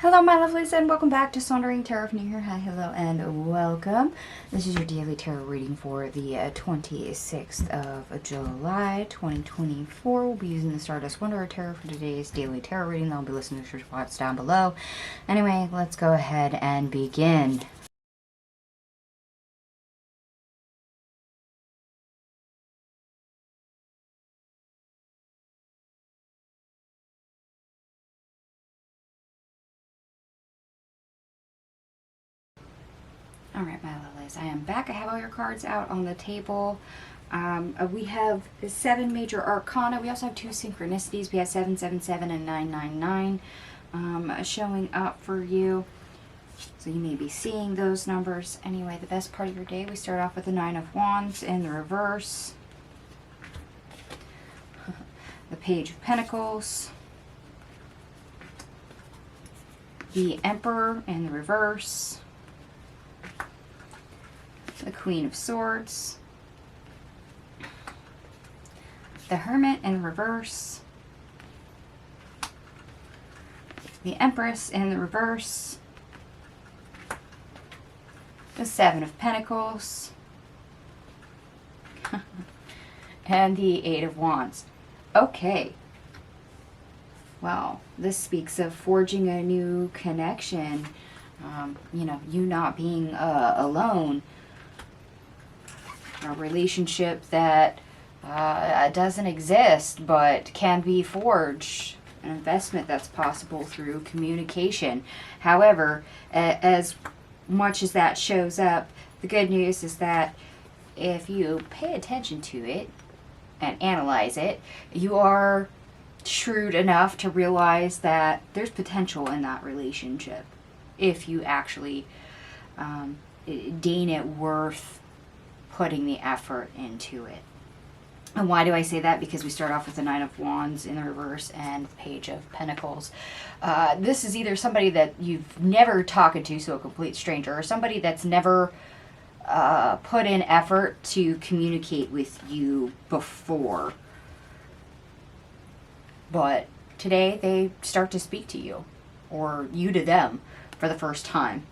Hello my lovelies and welcome back to Sondering Tarot from here. Hi, hello and welcome. This is your daily tarot reading for the 26th of July 2024. We'll be using the Stardust Wanderer Tarot for today's daily tarot reading. I'll be listening to spots down below. Anyway, let's go ahead and begin. Alright, my lovelies, I am back. I have all your cards out on the table. We have 7 major arcana. We also have 2 synchronicities. We have 777 and 999 showing up for you. So you may be seeing those numbers. Anyway, the best part of your day, we start off with the 9 of Wands in the reverse. The Page of Pentacles. The Emperor in the reverse. The Queen of Swords, the Hermit in reverse, the Empress in the reverse, the Seven of Pentacles, and the Eight of Wands. Okay. Well, this speaks of forging a new connection. You not being alone. A relationship that doesn't exist but can be forged. An investment that's possible through communication. However, as much as that shows up, the good news is that if you pay attention to it and analyze it, you are shrewd enough to realize that there's potential in that relationship if you actually deem it worth putting the effort into it. And why do I say that? Because we start off with the 9 of Wands in the reverse and the Page of Pentacles. This is either somebody that you've never talked to, so a complete stranger, or somebody that's never put in effort to communicate with you before. But today they start to speak to you, or you to them, for the first time.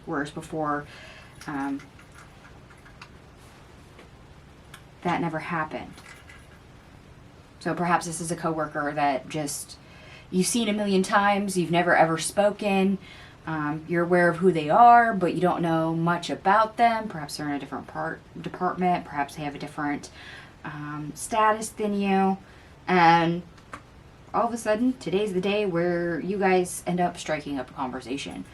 Whereas before, that never happened. So perhaps this is a coworker that just you've seen a million times, you've never ever spoken, you're aware of who they are, but you don't know much about them. Perhaps they're in a different department, perhaps they have a different status than you, and all of a sudden, today's the day where you guys end up striking up a conversation.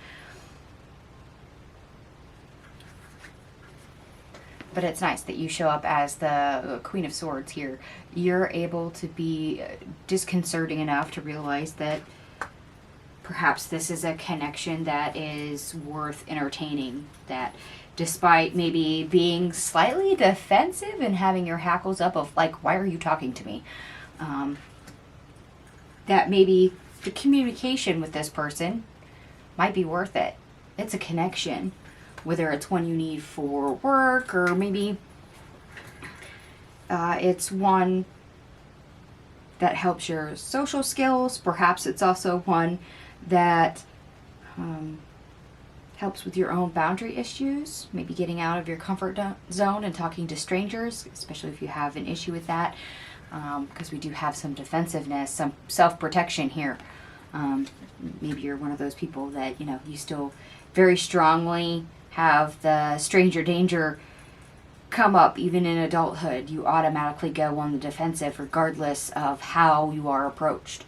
But it's nice that you show up as the Queen of Swords here. You're able to be disconcerting enough to realize that perhaps this is a connection that is worth entertaining. That despite maybe being slightly defensive and having your hackles up of like, why are you talking to me? That maybe the communication with this person might be worth it. It's a connection. Whether it's one you need for work, or maybe it's one that helps your social skills. Perhaps it's also one that helps with your own boundary issues. Maybe getting out of your comfort zone and talking to strangers, especially if you have an issue with that. Because we do have some defensiveness, some self-protection here. Maybe you're one of those people that, you still very strongly have the stranger danger come up. Even in adulthood, you automatically go on the defensive regardless of how you are approached.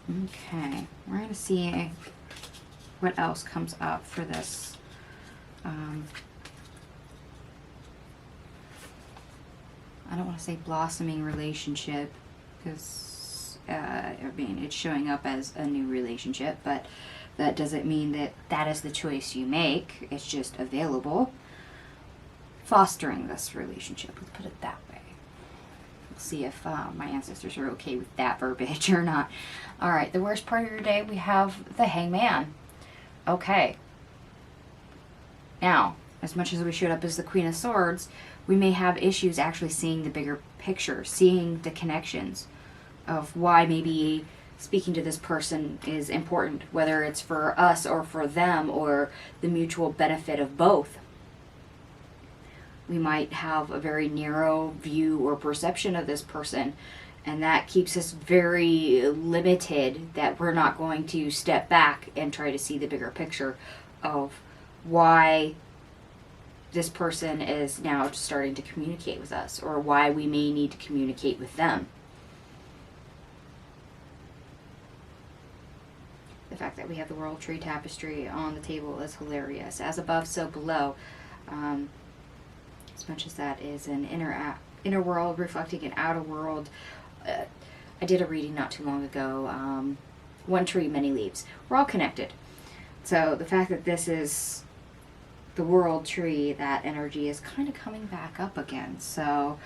Okay, we're going to see what else comes up for this. I don't want to say blossoming relationship, because it's showing up as a new relationship, but that doesn't mean that that is the choice you make. It's just available. Fostering this relationship, let's put it that way. We'll see if my ancestors are okay with that verbiage or not. Alright, the worst part of your day, we have the Hangman. Okay. Now, as much as we showed up as the Queen of Swords, we may have issues actually seeing the bigger picture, seeing the connections of why maybe speaking to this person is important, whether it's for us or for them or the mutual benefit of both. We might have a very narrow view or perception of this person, and that keeps us very limited, that we're not going to step back and try to see the bigger picture of why this person is now starting to communicate with us, or why we may need to communicate with them. The fact that we have the World Tree Tapestry on the table is hilarious. As above, so below. As much as that is an inner world reflecting an outer world. I did a reading not too long ago. One tree, many leaves. We're all connected. So the fact that this is the World Tree, that energy is kind of coming back up again. So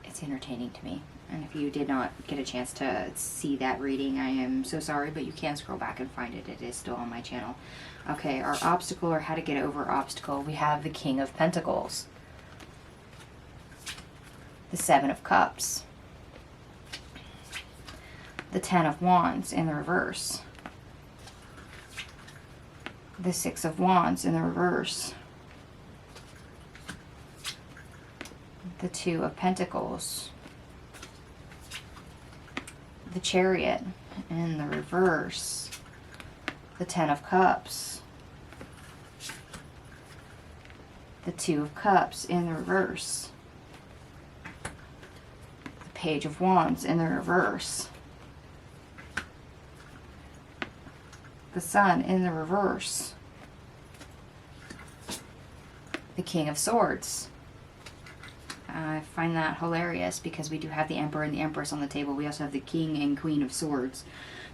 it's entertaining to me. And if you did not get a chance to see that reading, I am so sorry, but you can scroll back and find it. It is still on my channel. Okay, our obstacle, or how to get over obstacle, we have the King of Pentacles, the Seven of Cups, the Ten of Wands in the reverse, the Six of Wands in the reverse, the Two of Pentacles, the Chariot in the reverse, the Ten of Cups, the Two of Cups in the reverse, the Page of Wands in the reverse, the Sun in the reverse, the King of Swords. I find that hilarious because we do have the Emperor and the Empress on the table. We also have the King and Queen of Swords.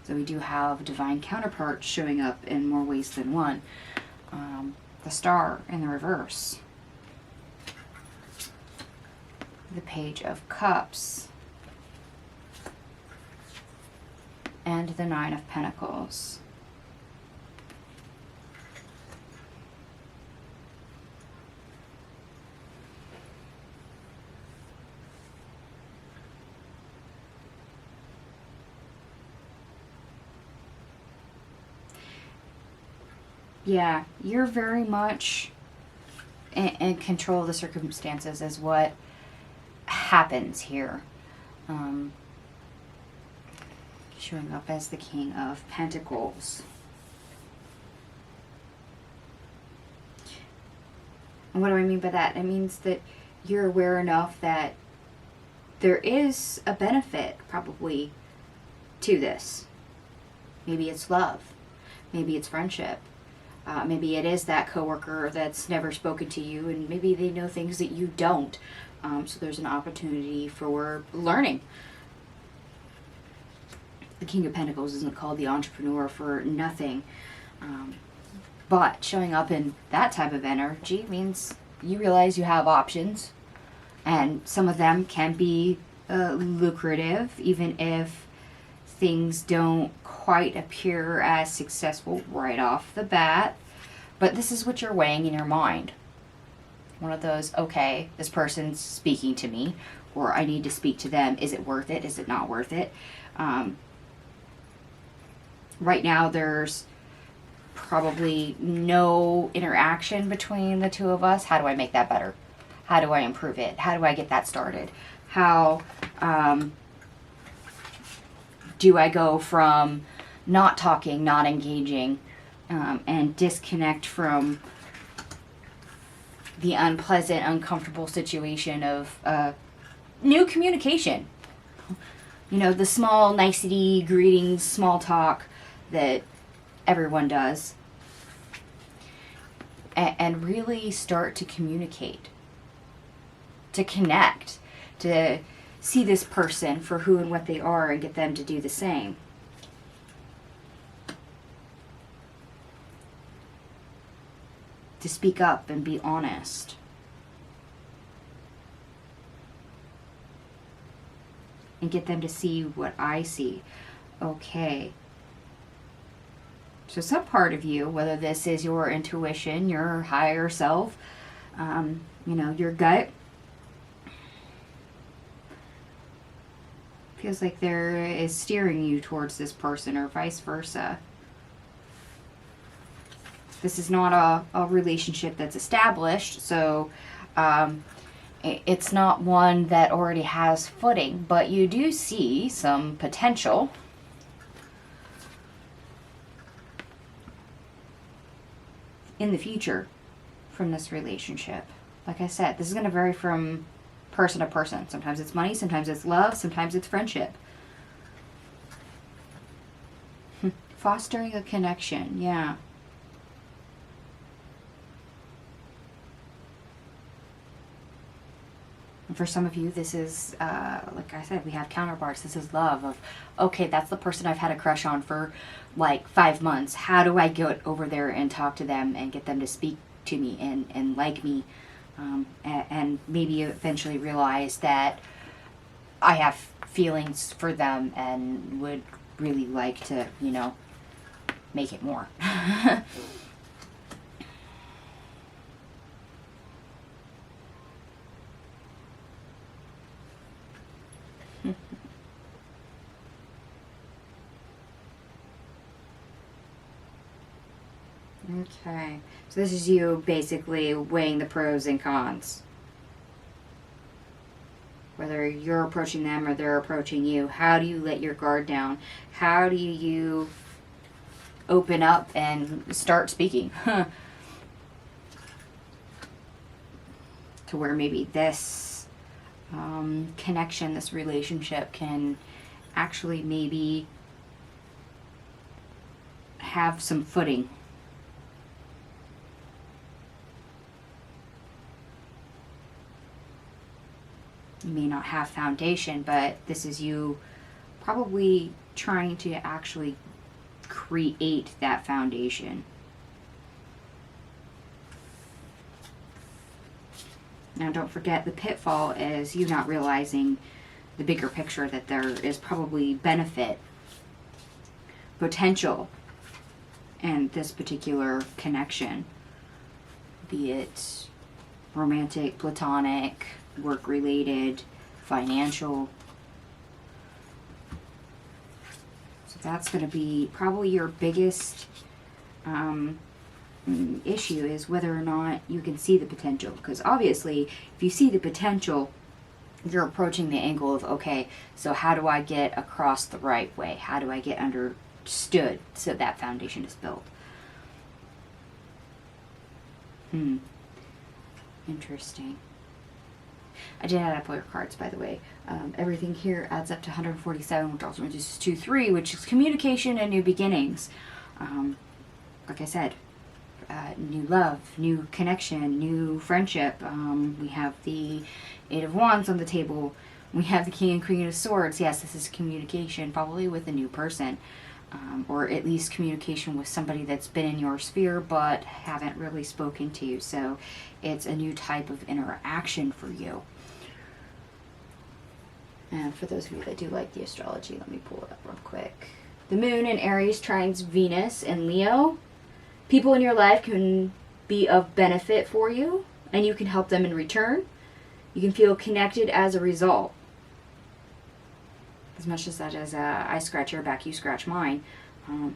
So we do have divine counterparts showing up in more ways than one. The Star in the reverse, the Page of Cups, and the Nine of Pentacles. Yeah, you're very much in control of the circumstances is what happens here. Showing up as the King of Pentacles. And what do I mean by that? It means that you're aware enough that there is a benefit probably to this. Maybe it's love. Maybe it's friendship. Maybe it is that coworker that's never spoken to you, and maybe they know things that you don't. So there's an opportunity for learning. The King of Pentacles isn't called the entrepreneur for nothing. But showing up in that type of energy means you realize you have options. And some of them can be lucrative, even if things don't quite appear as successful right off the bat. But this is what you're weighing in your mind. One of those, okay, this person's speaking to me, or I need to speak to them. Is it worth it? Is it not worth it? Right now there's probably no interaction between the two of us. How do I make that better? How do I improve it? How do I get that started? How do I go from not talking, not engaging, and disconnect from the unpleasant, uncomfortable situation of new communication? You know, the small nicety, greetings, small talk that everyone does. And really start to communicate, to connect, to see this person for who and what they are and get them to do the same. To speak up and be honest. And get them to see what I see. Okay. So some part of you, whether this is your intuition, your higher self, your gut, feels like there is steering you towards this person or vice versa. This is not a relationship that's established, so it's not one that already has footing, but you do see some potential. In the future from this relationship. Like I said, this is going to vary from person to person. Sometimes it's money, sometimes it's love, sometimes it's friendship. Fostering a connection, yeah. And for some of you, this is, like I said, we have counterparts. This is love of, okay, that's the person I've had a crush on for like 5 months. How do I get over there and talk to them and get them to speak to me and like me? And maybe eventually realize that I have feelings for them and would really like to, make it more. Okay, so this is you basically weighing the pros and cons. Whether you're approaching them or they're approaching you, how do you let your guard down? How do you open up and start speaking? To where maybe this connection, this relationship can actually maybe have some footing. You may not have foundation, but this is you probably trying to actually create that foundation. Now don't forget, the pitfall is you not realizing the bigger picture, that there is probably benefit, potential in this particular connection, be it romantic, platonic, work-related, financial. So that's going to be probably your biggest issue, is whether or not you can see the potential. Because obviously, if you see the potential, you're approaching the angle of, okay, so how do I get across the right way? How do I get understood so that foundation is built? Interesting. I did add up all your cards, by the way. Everything here adds up to 147, which also reduces to 3, which is communication and new beginnings. Like I said, new love, new connection, new friendship. We have the 8 of Wands on the table. We have the King and Queen of Swords. Yes, this is communication, probably with a new person. Or at least communication with somebody that's been in your sphere but haven't really spoken to you. So it's a new type of interaction for you. And for those of you that do like the astrology, let me pull it up real quick. The Moon in Aries trines Venus and Leo. People in your life can be of benefit for you, and you can help them in return. You can feel connected as a result. As much as that is I scratch your back, you scratch mine.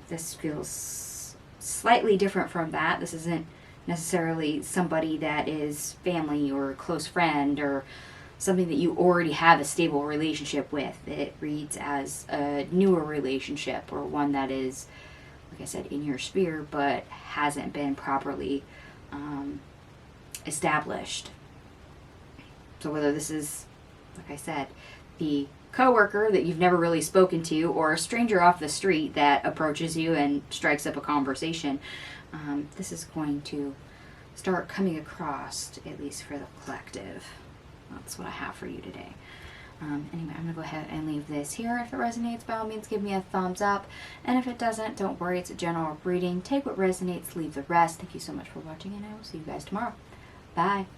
This feels slightly different from that. This isn't necessarily somebody that is family or a close friend or something that you already have a stable relationship with. It reads as a newer relationship, or one that is, like I said, in your sphere but hasn't been properly established. So whether this is, like I said, the coworker that you've never really spoken to, or a stranger off the street that approaches you and strikes up a conversation, this is going to start coming across, at least for the collective. That's what I have for you today. Anyway, I'm going to go ahead and leave this here. If it resonates, by all means, give me a thumbs up. And if it doesn't, don't worry. It's a general reading. Take what resonates, leave the rest. Thank you so much for watching, and I will see you guys tomorrow. Bye.